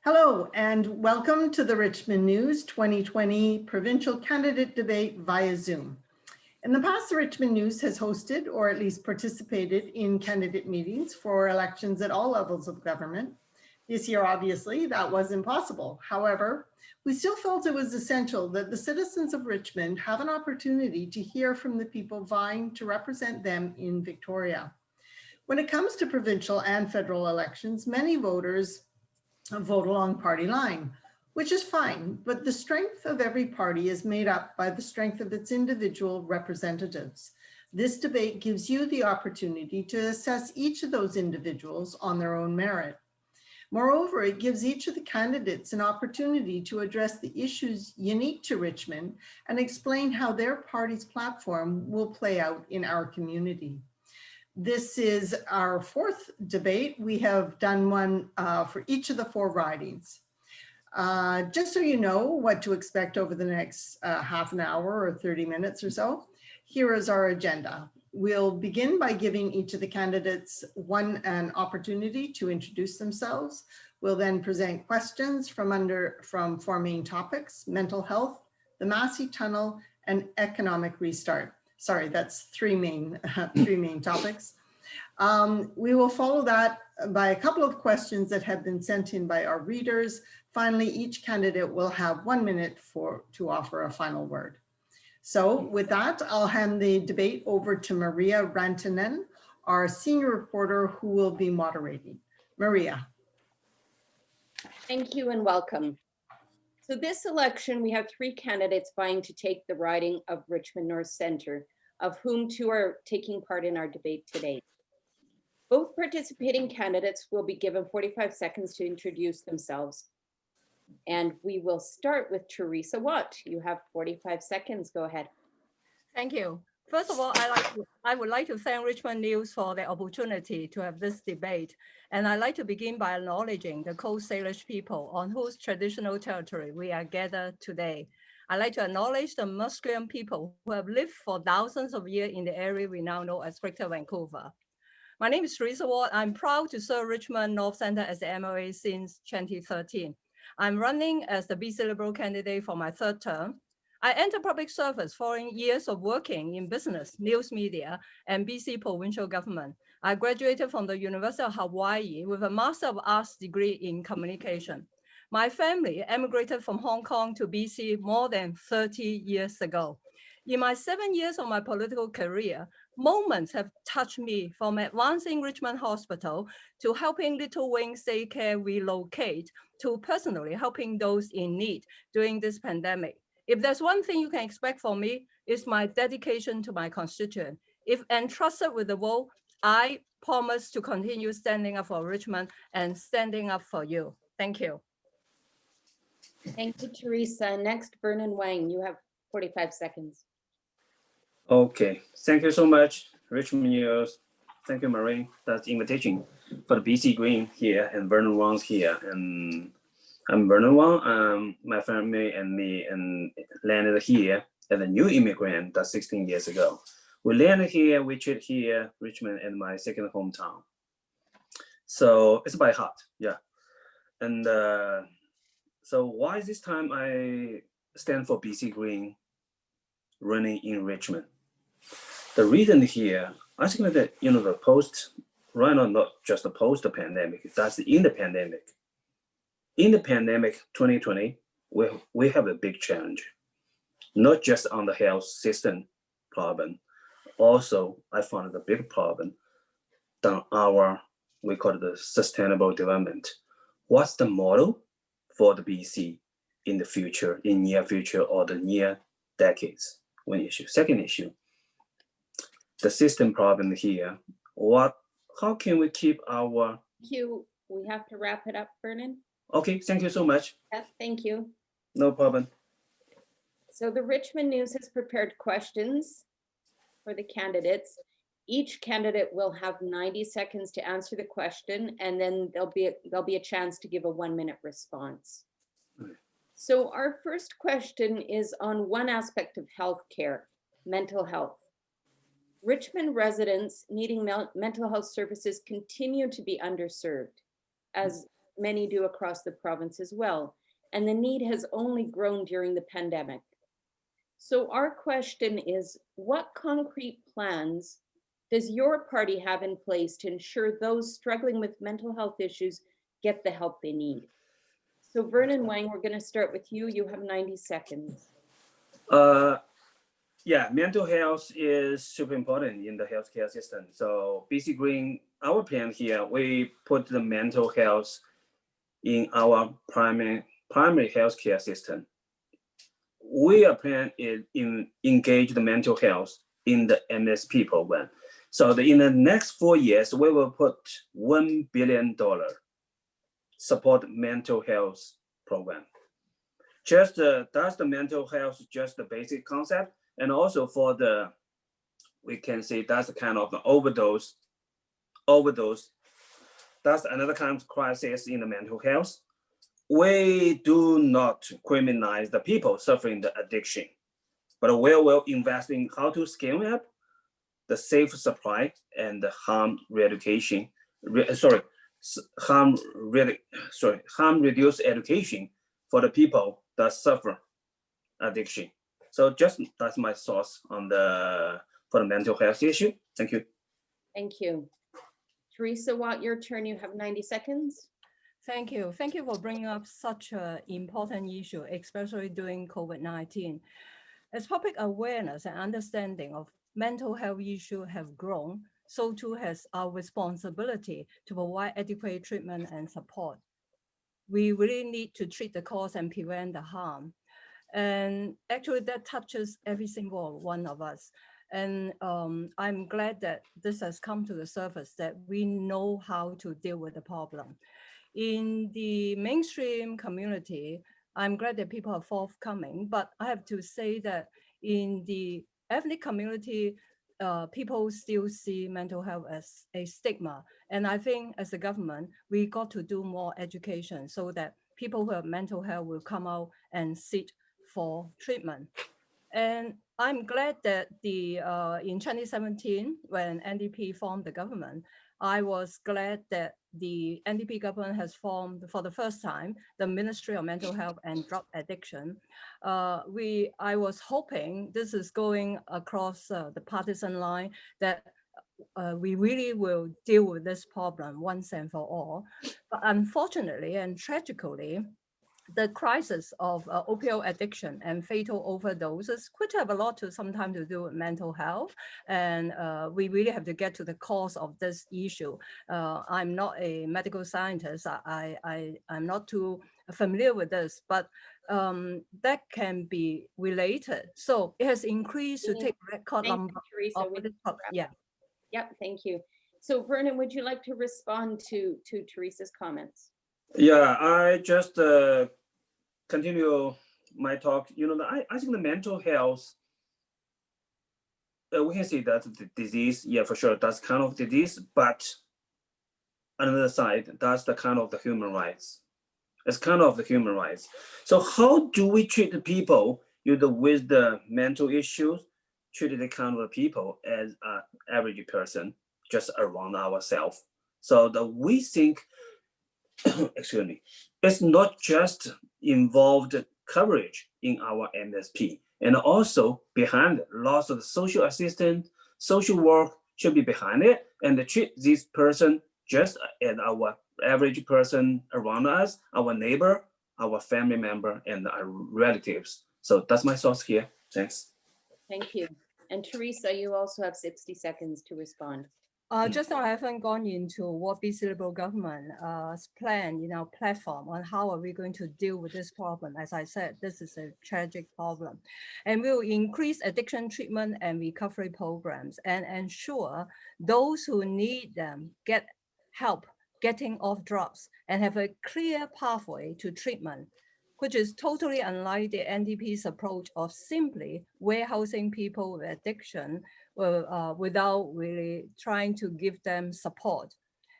Hello and welcome to the Richmond News 2020 Provincial Candidate Debate via Zoom. In the past, the Richmond News has hosted or at least participated in candidate meetings for elections at all levels of government. This year, obviously, that was impossible. However, we still felt it was essential that the citizens of Richmond have an opportunity to hear from the people vying to represent them in Victoria. When it comes to provincial and federal elections, many voters vote along party line, which is fine, but the strength of every party is made up by the strength of its individual representatives. This debate gives you the opportunity to assess each of those individuals on their own merit. Moreover, it gives each of the candidates an opportunity to address the issues unique to Richmond and explain how their party's platform will play out in our community. This is our fourth debate. We have done one for each of the four ridings. Just so you know what to expect over the next half an hour or 30 minutes or so, here is our agenda. We'll begin by giving each of the candidates an opportunity to introduce themselves. We'll then present questions from four main topics: mental health, the Massey Tunnel, and economic restart. Sorry, that's three main topics. We will follow that by a couple of questions that have been sent in by our readers. Finally, each candidate will have 1 minute to offer a final word. So with that, I'll hand the debate over to Maria Rantanen, our senior reporter who will be moderating. Maria. Thank you and welcome. So this election, we have three candidates vying to take the riding of Richmond North Centre, of whom two are taking part in our debate today. Both participating candidates will be given 45 seconds to introduce themselves. And we will start with Teresa Wat. You have 45 seconds. Go ahead. Thank you. First of all, I would like to thank Richmond News for the opportunity to have this debate. And I'd like to begin by acknowledging the Coast Salish people on whose traditional territory we are gathered today. I'd like to acknowledge the Musqueam people who have lived for thousands of years in the area we now know as Greater Vancouver. My name is Teresa Wat. I'm proud to serve Richmond North Centre as the MLA since 2013. I'm running as the BC Liberal candidate for my third term. I entered public service following years of working in business, news media, and BC provincial government. I graduated from the University of Hawaii with a Master of Arts degree in communication. My family emigrated from Hong Kong to BC more than 30 years ago. In my 7 years of my political career, moments have touched me, from advancing Richmond Hospital to helping Little Wings Daycare relocate to personally helping those in need during this pandemic. If there's one thing you can expect from me, it's my dedication to my constituent. If entrusted with the vote, I promise to continue standing up for Richmond and standing up for you. Thank you. Thank you, Teresa. Next, Vernon Wang. You have 45 seconds. Okay, thank you so much, Richmond News. Thank you, Maureen. That's the invitation for the BC Green here and Vernon Wang's here. And I'm Vernon Wang. My family and me landed here as a new immigrant 16 years ago. We landed here, we treat here, Richmond, and my second hometown. So it's by heart, yeah. And so why this time I stand for BC Green running in Richmond? The reason here, I think that, the post, right now, not just the post pandemic, that's in the pandemic. In the pandemic 2020, we have a big challenge, not just on the health system problem. Also, I found the big problem on we call it the sustainable development. What's the model for the BC in the future, in near future or the near decades? One issue. Second issue, the system problem here. How can we keep our... Thank you. We have to wrap it up, Vernon. Okay, thank you so much. Yes, thank you. No problem. So the Richmond News has prepared questions for the candidates. Each candidate will have 90 seconds to answer the question, and then there'll be a chance to give a 1-minute response. Okay. So our first question is on one aspect of healthcare, mental health. Richmond residents needing mental health services continue to be underserved. As many do across the province as well. And the need has only grown during the pandemic. So our question is, what concrete plans does your party have in place to ensure those struggling with mental health issues get the help they need? So Vernon Wang, we're going to start with you. You have 90 seconds. Yeah, mental health is super important in the healthcare system. So BC Green, our plan here, we put the mental health in our primary healthcare system. We are planning to engage the mental health in the MSP program. So in the next 4 years, we will put $1 billion support mental health program. Just that's the mental health, just the basic concept. And also for the, we can say that's a kind of the overdose. That's another kind of crisis in the mental health. We do not criminalize the people suffering the addiction, but we will invest in how to scale up the safe supply and the harm reduced education for the people that suffer addiction. So just that's my thoughts on for the mental health issue. Thank you. Thank you. Teresa Wat, your turn. You have 90 seconds. Thank you. Thank you for bringing up such an important issue, especially during COVID-19. As public awareness and understanding of mental health issues have grown, so too has our responsibility to provide adequate treatment and support. We really need to treat the cause and prevent the harm. And actually that touches every single one of us. And I'm glad that this has come to the surface, that we know how to deal with the problem. In the mainstream community, I'm glad that people are forthcoming, but I have to say that in the ethnic community, people still see mental health as a stigma. And I think as a government, we got to do more education so that people who have mental health will come out and seek for treatment. And I'm glad that in 2017, when NDP formed the government, I was glad that the NDP government has formed for the first time the Ministry of Mental Health and Drug Addiction. I was hoping this is going across the partisan line, that we really will deal with this problem once and for all. But unfortunately and tragically, the crisis of opioid addiction and fatal overdoses could have a lot to sometimes to do with mental health. And we really have to get to the cause of this issue. I'm not a medical scientist. I'm not too familiar with this, but that can be related. So it has increased to take record number. Teresa. Yeah. Yep, thank you. So Vernon, would you like to respond to Teresa's comments? Yeah, I just continue my talk. I think the mental health, we can see that the disease, yeah, for sure, that's kind of disease, but on the other side, that's the kind of the human rights. It's kind of the human rights. So how do we treat the people with the mental issues, treat the kind of people as an average person, just around ourselves? So that we think, excuse me, it's not just involved coverage in our MSP, and also behind lots of social assistance, social work should be behind it, and treat this person just as our average person around us, our neighbor, our family member, and our relatives. So that's my thoughts here. Thanks. Thank you. And Teresa, you also have 60 seconds to respond. Just now I haven't gone into what BC Liberal government's plan in our platform on how are we going to deal with this problem. As I said, this is a tragic problem. And we will increase addiction treatment and recovery programs and ensure those who need them get help getting off drugs and have a clear pathway to treatment, which is totally unlike the NDP's approach of simply warehousing people with addiction without really trying to give them support.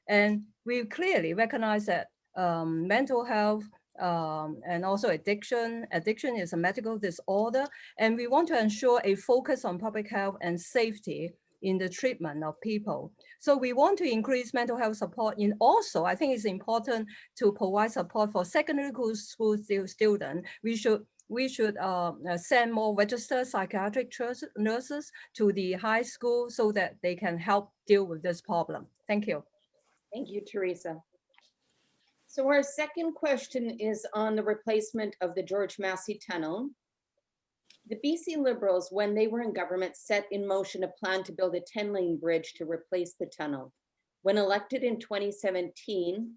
And we clearly recognize that mental health and also addiction is a medical disorder, and we want to ensure a focus on public health and safety in the treatment of people. So we want to increase mental health support. And also, I think it's important to provide support for secondary school students. We should send more registered psychiatric nurses to the high school so that they can help deal with this problem. Thank you. Thank you, Teresa. So our second question is on the replacement of the George Massey Tunnel. The BC Liberals, when they were in government, set in motion a plan to build a 10-lane bridge to replace the tunnel. When elected in 2017,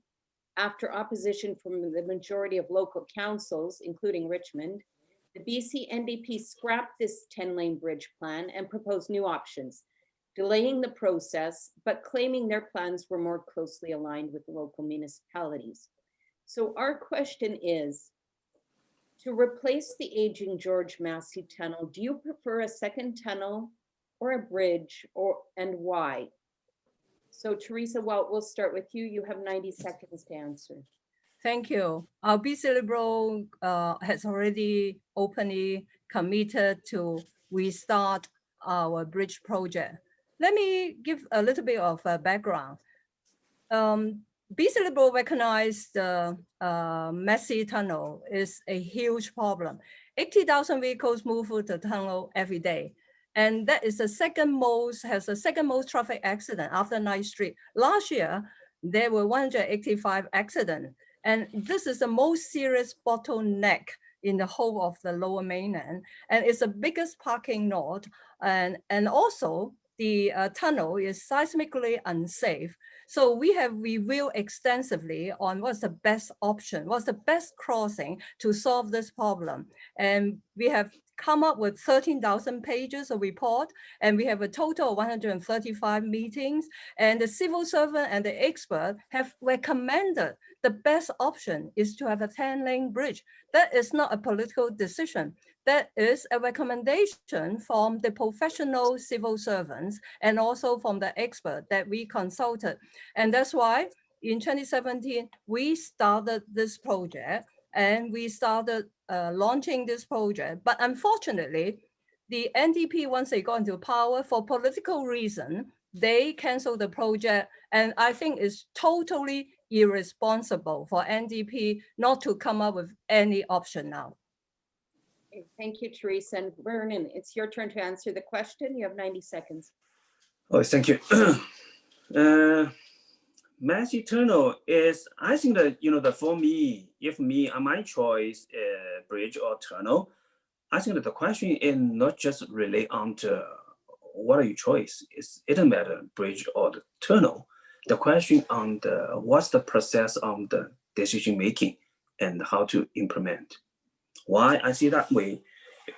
after opposition from the majority of local councils, including Richmond, the BC NDP scrapped this 10-lane bridge plan and proposed new options, delaying the process, but claiming their plans were more closely aligned with the local municipalities. So our question is, to replace the aging George Massey Tunnel, do you prefer a second tunnel or a bridge, and why? So Teresa Wat, we'll start with you. You have 90 seconds to answer. Thank you. Our BC Liberal has already openly committed to restart our bridge project. Let me give a little bit of background. BC Liberal recognize the Massey Tunnel is a huge problem. 80,000 vehicles move through the tunnel every day. And that is the second most traffic accident after 9th Street. Last year, there were 185 accidents. And this is the most serious bottleneck in the whole of the Lower Mainland. And it's the biggest parking lot. And also, the tunnel is seismically unsafe. So we have reviewed extensively on what's the best option, what's the best crossing to solve this problem. And we have come up with 13,000 pages of report, and we have a total of 135 meetings, and the civil servant and the expert have recommended the best option is to have a 10-lane bridge. That is not a political decision. That is a recommendation from the professional civil servants and also from the expert that we consulted. And that's why in 2017, we started this project and we started launching this project. But unfortunately, the NDP, once they got into power, for political reason, they canceled the project. And I think it's totally irresponsible for NDP not to come up with any option now. Okay, thank you, Teresa. And Vernon, it's your turn to answer the question. You have 90 seconds. Oh, thank you. Massey Tunnel is, I think that, that for me, if my choice, bridge or tunnel, I think that the question is not just relate on to what are your choice. It doesn't matter bridge or the tunnel. The question on what's the process of the decision making and how to implement. Why I see that way,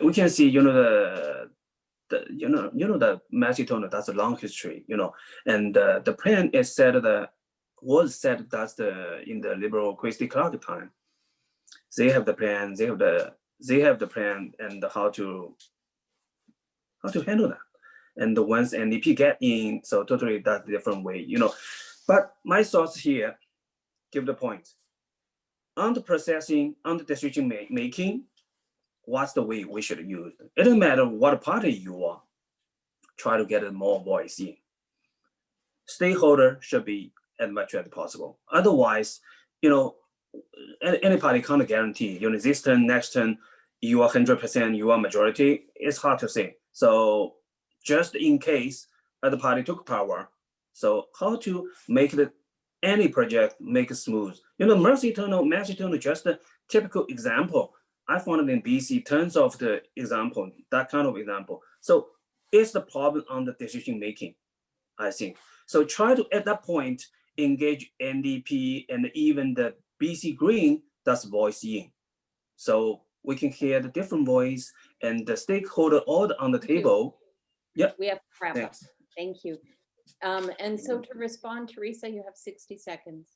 we can see, the Massey Tunnel, that's a long history, and the plan is was set that's in the Liberal Christy Clark time. They have the plan, they have the plan and how to handle that. And once NDP get in, so totally that's a different way, But my thoughts here, give the point. On the processing, on the decision making, what's the way we should use? It doesn't matter what party you are, try to get more voice in. Stakeholder should be as much as possible. Otherwise, any party can't guarantee, this turn, next turn, you are 100%, you are majority. It's hard to say. So just in case other party took power, so how to make any project make it smooth? Massey Tunnel, just a typical example. I found it in BC, tons of the example, that kind of example. So it's the problem on the decision making, I think. So try to, at that point, engage NDP and even the BC Green, that's voice in. So we can hear the different voice and the stakeholder all on the table. Yeah. We have to wrap up. Thanks. Thank you. And so to respond, Teresa, you have 60 seconds.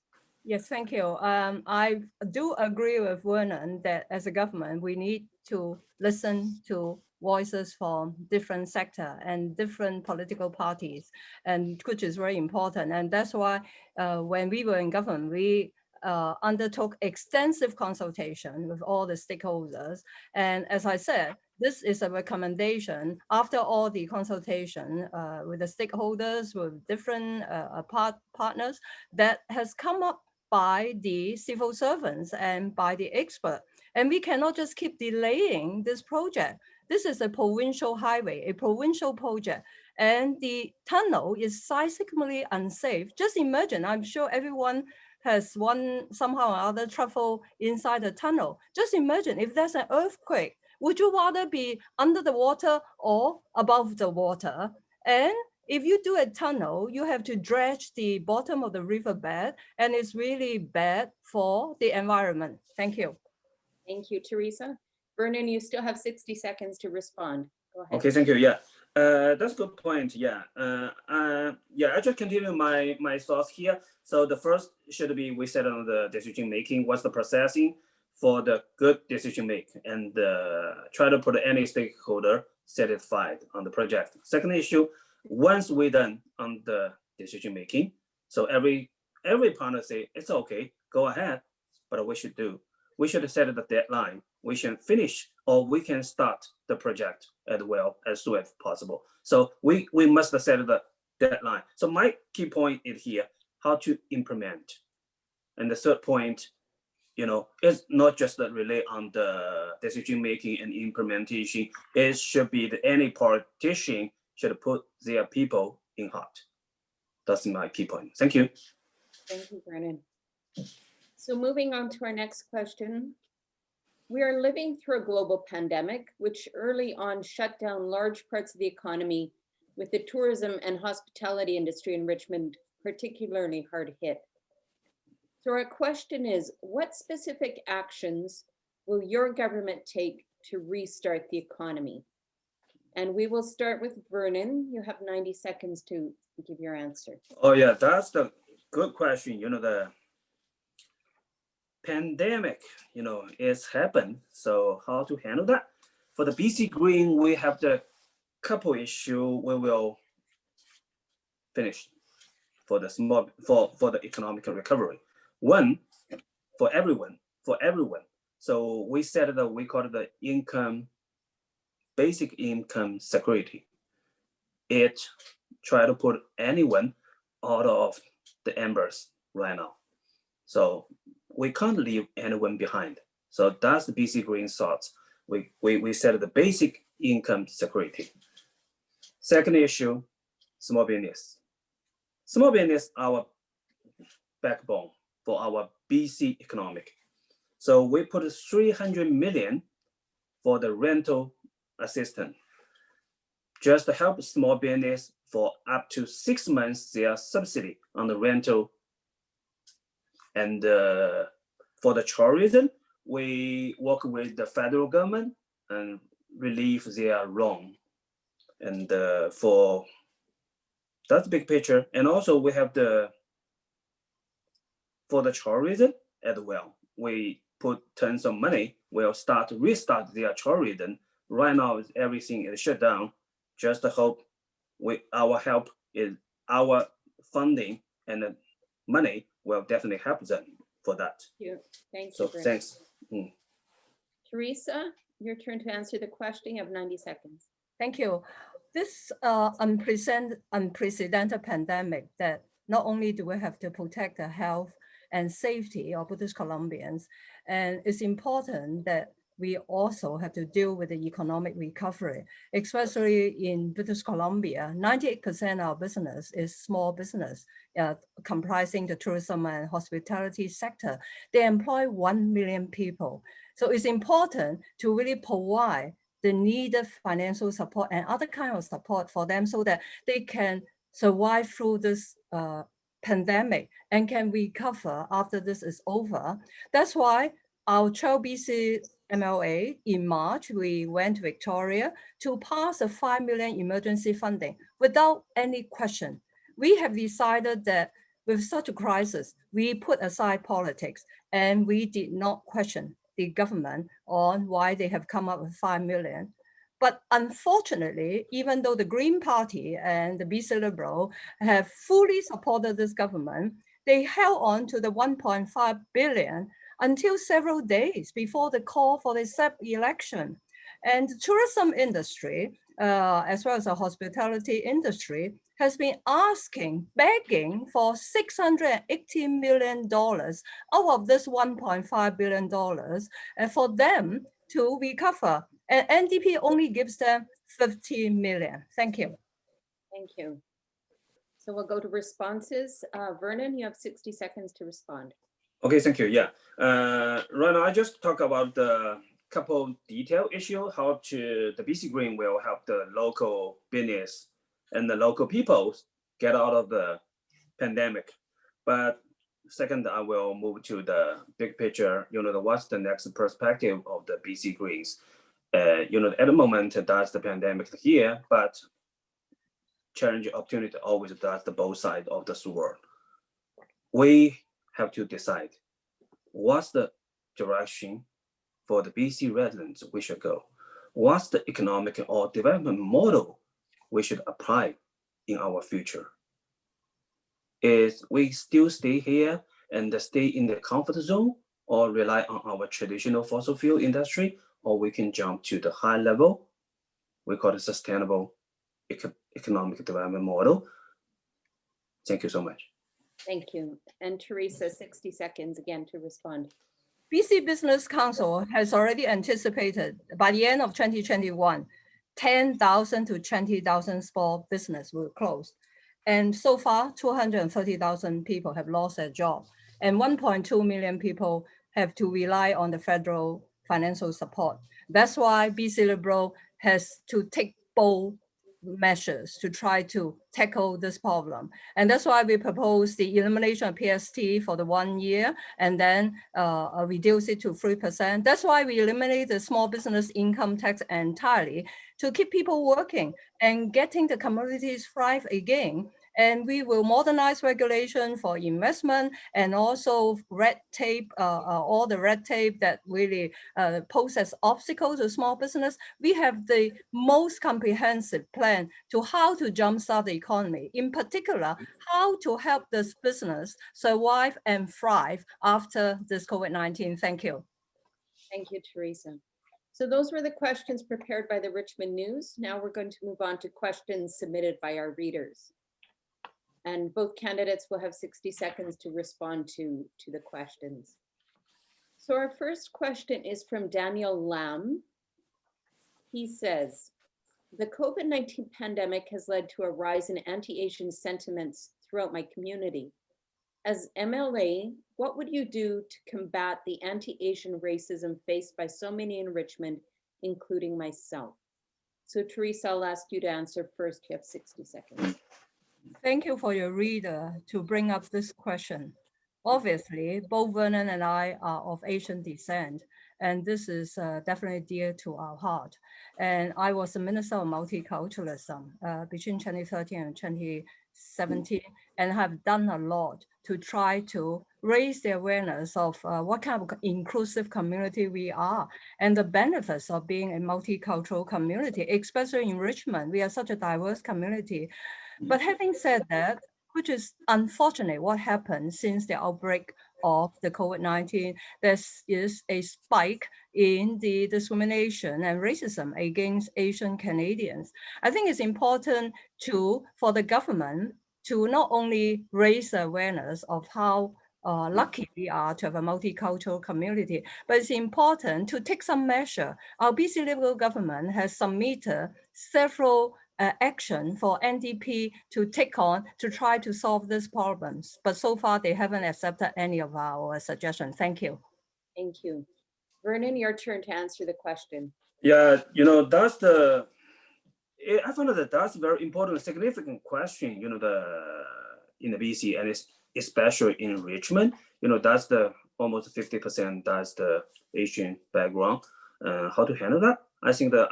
Yes, thank you. I do agree with Vernon that as a government, we need to listen to voices from different sectors and different political parties, and which is very important. And that's why when we were in government, we undertook extensive consultation with all the stakeholders. And as I said, this is a recommendation after all the consultation with the stakeholders, with different partners that has come up by the civil servants and by the expert. And we cannot just keep delaying this project. This is a provincial highway, a provincial project, and the tunnel is seismically unsafe. Just imagine, I'm sure everyone has somehow or other travel inside the tunnel. Just imagine if there's an earthquake, would you rather be under the water or above the water? And if you do a tunnel, you have to dredge the bottom of the riverbed, and it's really bad for the environment. Thank you. Thank you, Teresa. Vernon, you still have 60 seconds to respond. Go ahead. Okay, thank you. Yeah, that's a good point. Yeah, yeah. I just continue my thoughts here. So the first should be we set on the decision making. What's the processing for the good decision making, and try to put any stakeholder satisfied on the project. Second issue, once we're done on the decision making, so every partner say it's okay, go ahead, but we should set the deadline. We should finish, or we can start the project as well as soon as possible. So we must set the deadline. So my key point is here, how to implement. And the third point, it's not just rely on the decision making and implementation. It should be that any politician should put their people in heart. That's my key point. Thank you. Thank you, Vernon. So moving on to our next question. We are living through a global pandemic, which early on shut down large parts of the economy, with the tourism and hospitality industry in Richmond particularly hard hit. So our question is, what specific actions will your government take to restart the economy? And we will start with Vernon. You have 90 seconds to give your answer. Oh yeah, that's the good question. The pandemic, it's happened. So how to handle that? For the BC Green, we have the couple issue we will finish for the for the economic recovery. One, for everyone. So we set we call it the basic income security. It try to put anyone out of the embers right now. So we can't leave anyone behind. So that's the BC Green thoughts. We set the basic income security. Second issue, small business. Small business, our backbone for our BC economic. So we put 300 million for the rental assistance, just to help small business for up to 6 months their subsidy on the rental. And for the tourism, we work with the federal government and relieve their loan. And for that's the big picture. And also we have for the tourism as well. We put tons of money. We'll restart their tourism. Right now, everything is shut down. Just to hope our help is our funding and the money will definitely help them for that. Thank you. So thanks. Teresa, your turn to answer the question. You have 90 seconds. Thank you. This unprecedented pandemic that not only do we have to protect the health and safety of British Columbians, and it's important that we also have to deal with the economic recovery, especially in British Columbia. 98% of our business is small business, comprising the tourism and hospitality sector. They employ 1 million people. So it's important to really provide the needed financial support and other kind of support for them so that they can survive through this pandemic and can recover after this is over. That's why our 12 BC MLA in March, we went to Victoria to pass a 5 million emergency funding without any question. We have decided that with such a crisis, we put aside politics and we did not question the government on why they have come up with 5 million. But unfortunately, even though the Green Party and the BC Liberal have fully supported this government, they held on to the 1.5 billion until several days before the call for the SEP election. And the tourism industry, as well as the hospitality industry, has been begging for $680 million out of this $1.5 billion for them to recover. And NDP only gives them 50 million. Thank you. Thank you. So we'll go to responses. Vernon, you have 60 seconds to respond. Okay, thank you. Yeah. Right now, I just talk about the couple detail issue, how the BC Green will help the local business and the local people get out of the pandemic. But second, I will move to the big picture, what's the next perspective of the BC Greens. At the moment, that's the pandemic here, but challenge opportunity always does the both sides of the sword. We have to decide what's the direction for the BC residents we should go. What's the economic or development model we should apply in our future? Is we still stay here and stay in the comfort zone or rely on our traditional fossil fuel industry, or we can jump to the high level, we call it sustainable economic development model. Thank you so much. Thank you. And Teresa, 60 seconds again to respond. BC Business Council has already anticipated by the end of 2021, 10,000 to 20,000 small business will close. And so far, 230,000 people have lost their job, and 1.2 million people have to rely on the federal financial support. That's why BC Liberal has to take bold measures to try to tackle this problem. And that's why we propose the elimination of PST for the 1 year and then reduce it to 3%. That's why we eliminate the small business income tax entirely to keep people working and getting the communities thrive again. And we will modernize regulation for investment and also red tape, all the red tape that really poses obstacles to small business. We have the most comprehensive plan to how to jumpstart the economy, in particular, how to help this business survive and thrive after this COVID-19. Thank you. Thank you, Teresa. So those were the questions prepared by the Richmond News. Now we're going to move on to questions submitted by our readers. And both candidates will have 60 seconds to respond to the questions. So our first question is from Daniel Lam. He says, the COVID-19 pandemic has led to a rise in anti-Asian sentiments throughout my community. As MLA, what would you do to combat the anti-Asian racism faced by so many in Richmond, including myself? So Teresa, I'll ask you to answer first. You have 60 seconds. Thank you for your reader to bring up this question. Obviously, both Vernon and I are of Asian descent, and this is definitely dear to our heart. And I was the Minister of Multiculturalism between 2013 and 2017, and have done a lot to try to raise the awareness of what kind of inclusive community we are and the benefits of being a multicultural community, especially in Richmond. We are such a diverse community. But having said that, which is unfortunate what happened since the outbreak of the COVID-19, there is a spike in the discrimination and racism against Asian Canadians. I think it's important for the government to not only raise the awareness of how lucky we are to have a multicultural community, but it's important to take some measure. Our BC Liberal government has submitted several action for NDP to take on to try to solve these problems. But so far, they haven't accepted any of our suggestions. Thank you. Thank you. Vernon, your turn to answer the question. Yeah, I found that that's a very important, significant question, in the BC, and it's especially in Richmond, that's the almost 50%, that's the Asian background. How to handle that? I think that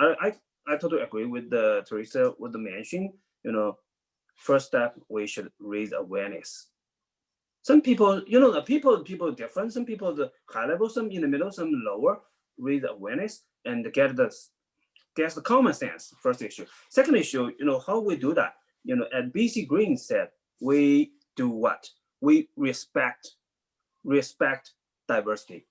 I totally agree with Teresa with the mention, first step, we should raise awareness. Some people, people different, some people the high level, some in the middle, some lower, raise awareness and get the common sense, first issue. Second issue, how we do that? At BC Green said, we do what? We respect diversity.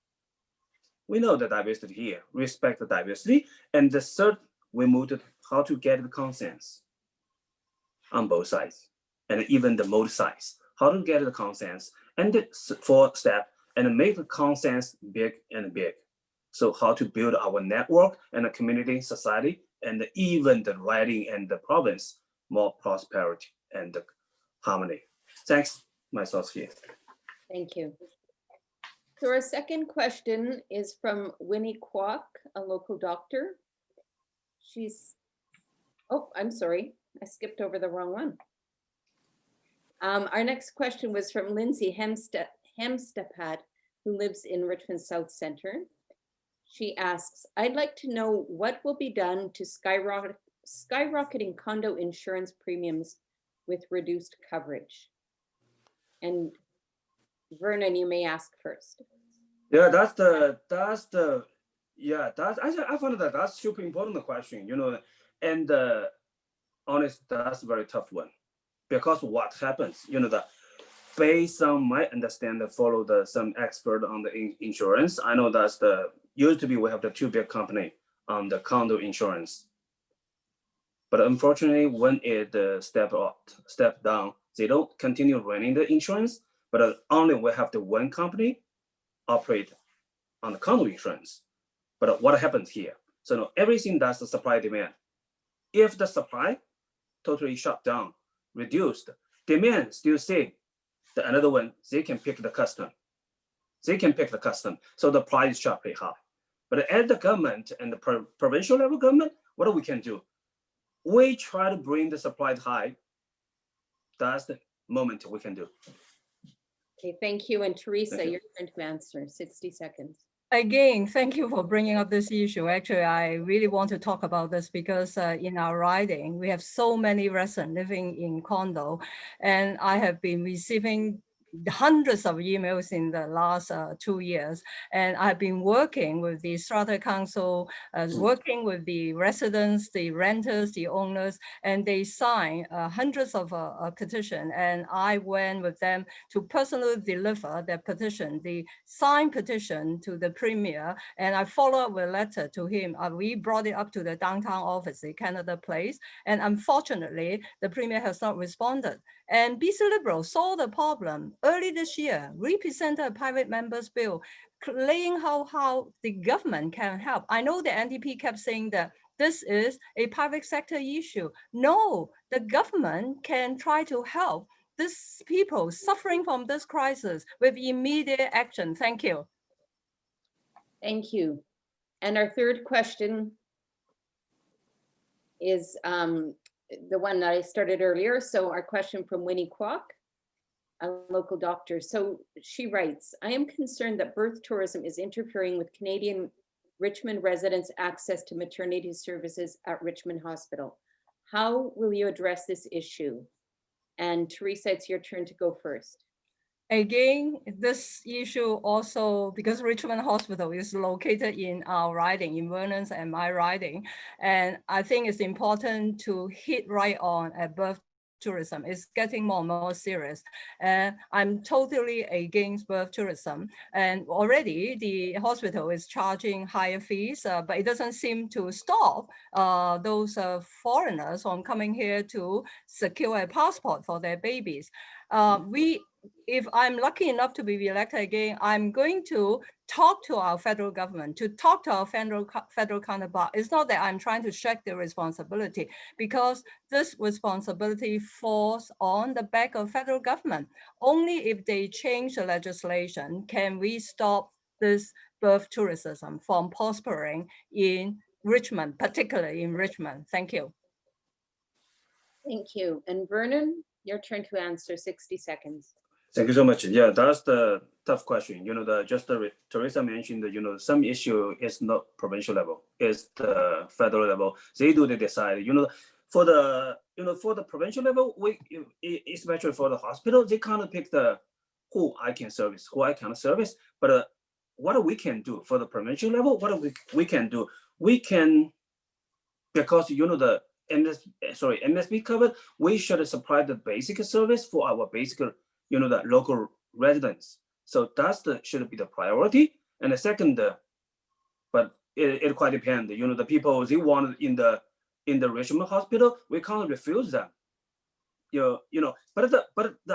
We know the diversity here, respect the diversity. And the third, we moved to how to get the consensus on both sides, and even the both sides, how to get the consensus, and the fourth step, and make the consensus big and big. So how to build our network and the community, society, and even the riding and the province more prosperity and harmony. Thanks, my thoughts here. Thank you. So our second question is from Winnie Kwok, a local doctor. Oh, I'm sorry, I skipped over the wrong one. Our next question was from Lindsay Hemstapad, who lives in Richmond South Center. She asks, I'd like to know what will be done to skyrocketing condo insurance premiums with reduced coverage. And Vernon, you may ask first. Yeah, I found that that's super important question, and honest, that's a very tough one, because what happens, based on my understanding, follow some expert on the insurance. I know that's used to be we have the two big company on the condo insurance, but unfortunately, when it step down, they don't continue running the insurance, but only we have the one company operate on the condo insurance. But what happens here? So no, everything that's the supply demand. If the supply totally shut down, reduced, demand still stay, the another one, they can pick the custom. So the price is sharply high. But at the government and the provincial level government, what we can do? We try to bring the supply high. That's the moment we can do. Okay, thank you. And Teresa, your turn to answer, 60 seconds. Again, thank you for bringing up this issue. Actually, I really want to talk about this because in our riding, we have so many residents living in condo, and I have been receiving hundreds of emails in the last 2 years, and I've been working with the Strata Council, working with the residents, the renters, the owners, and they sign hundreds of petitions, and I went with them to personally deliver their petition, the signed petition to the Premier, and I follow up with a letter to him. We brought it up to the downtown office, the Canada Place, and unfortunately, the Premier has not responded. And BC Liberal saw the problem early this year, represented a private member's bill, laying how the government can help. I know the NDP kept saying that this is a private sector issue. No, the government can try to help these people suffering from this crisis with immediate action. Thank you. Thank you. And our third question is the one that I started earlier. So our question from Winnie Kwok, a local doctor. So she writes, I am concerned that birth tourism is interfering with Canadian Richmond residents' access to maternity services at Richmond Hospital. How will you address this issue? And Teresa, it's your turn to go first. Again, this issue also, because Richmond Hospital is located in our riding, in Vernon's and my riding, and I think it's important to hit right on at birth tourism. It's getting more and more serious. And I'm totally against birth tourism. And already the hospital is charging higher fees, but it doesn't seem to stop those foreigners from coming here to secure a passport for their babies. If I'm lucky enough to be reelected again, I'm going to talk to our federal government, to talk to our federal counterpart. It's not that I'm trying to shirk the responsibility, because this responsibility falls on the back of federal government. Only if they change the legislation can we stop this birth tourism from prospering in Richmond, particularly in Richmond. Thank you. Thank you. And Vernon, your turn to answer, 60 seconds. Thank you so much. Yeah, that's the tough question. Teresa mentioned that, some issue is not provincial level, it's the federal level. They decide, for the provincial level, especially for the hospital, they kind of pick who I can service, who I cannot service. But what we can do for the provincial level, what we can do, we can, because the MSP covered, we should supply the basic service for our basic, the local residents. So that's should be the priority. And the second, but it quite depends. You know, the people they want in the Richmond hospital, we can't refuse them. You know, but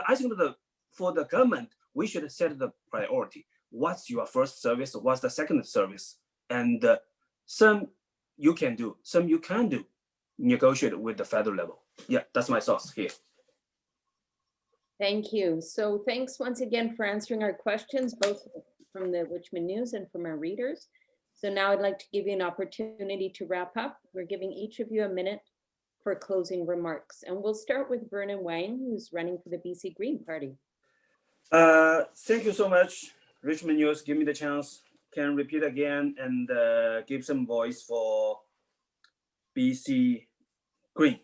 I think that for the government, we should set the priority. What's your first service? What's the second service? And some you can do, some you can do. Negotiate with the federal level. Yeah, that's my thoughts here. Thank you. So thanks once again for answering our questions, both from the Richmond News and from our readers. So now I'd like to give you an opportunity to wrap up. We're giving each of you a minute for closing remarks. And we'll start with Vernon Wang, who's running for the BC Green Party. Thank you so much, Richmond News. Give me the chance. Can repeat again and give some voice for BC Green.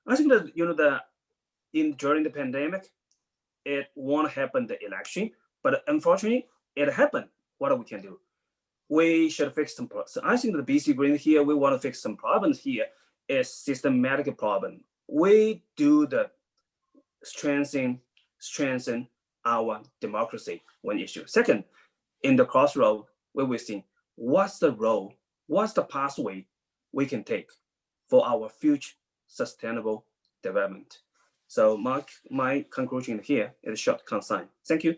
I think that, you know, during the pandemic, it won't happen the election, but unfortunately it happened. What we can do? We should fix some problems. So I think the BC Green here, we want to fix some problems here. Is systematic problem. We do the strengthen our democracy, one issue. Second, in the crossroad, we will see what's the role, what's the pathway we can take for our future sustainable development. So my conclusion here is short, concise. Thank you.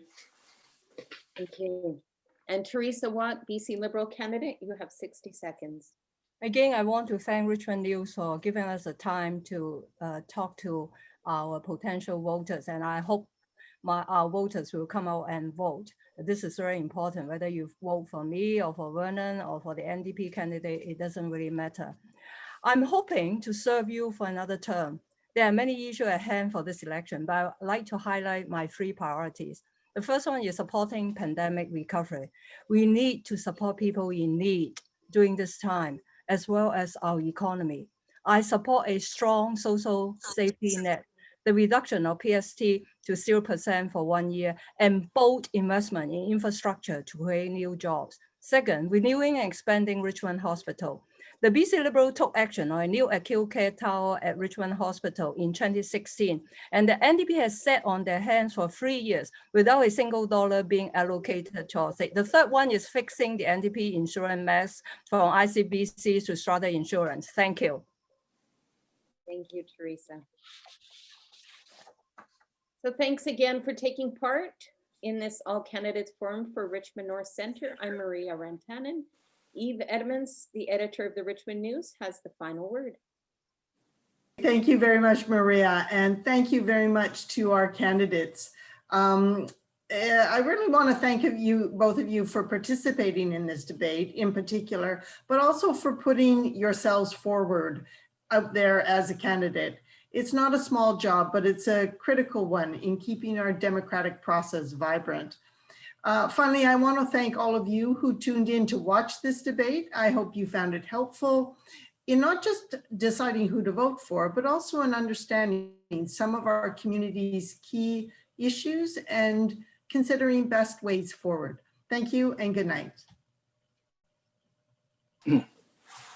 Thank you. And Teresa Wat, BC Liberal candidate, you have 60 seconds. Again, I want to thank Richmond News for giving us the time to talk to our potential voters, and I hope our voters will come out and vote. This is very important, whether you vote for me or for Vernon or for the NDP candidate, it doesn't really matter. I'm hoping to serve you for another term. There are many issues at hand for this election, but I'd like to highlight my 3 priorities. The first one is supporting pandemic recovery. We need to support people in need during this time, as well as our economy. I support a strong social safety net, the reduction of PST to 0% for 1 year, and bold investment in infrastructure to create new jobs. Second, renewing and expanding Richmond Hospital. The BC Liberal took action on a new acute care tower at Richmond Hospital in 2016, and the NDP has sat on their hands for 3 years without a single dollar being allocated to it. The third one is fixing the NDP insurance mess from ICBC to Strata Insurance. Thank you. Thank you, Teresa. So thanks again for taking part in this all candidates forum for Richmond North Centre. I'm Maria Rantanen. Eve Edmonds, the editor of the Richmond News, has the final word. Thank you very much, Maria, and thank you very much to our candidates. I really want to thank you, both of you, for participating in this debate in particular, but also for putting yourselves forward out there as a candidate. It's not a small job, but it's a critical one in keeping our democratic process vibrant. Finally, I want to thank all of you who tuned in to watch this debate. I hope you found it helpful in not just deciding who to vote for, but also in understanding some of our community's key issues and considering best ways forward. Thank you and good night.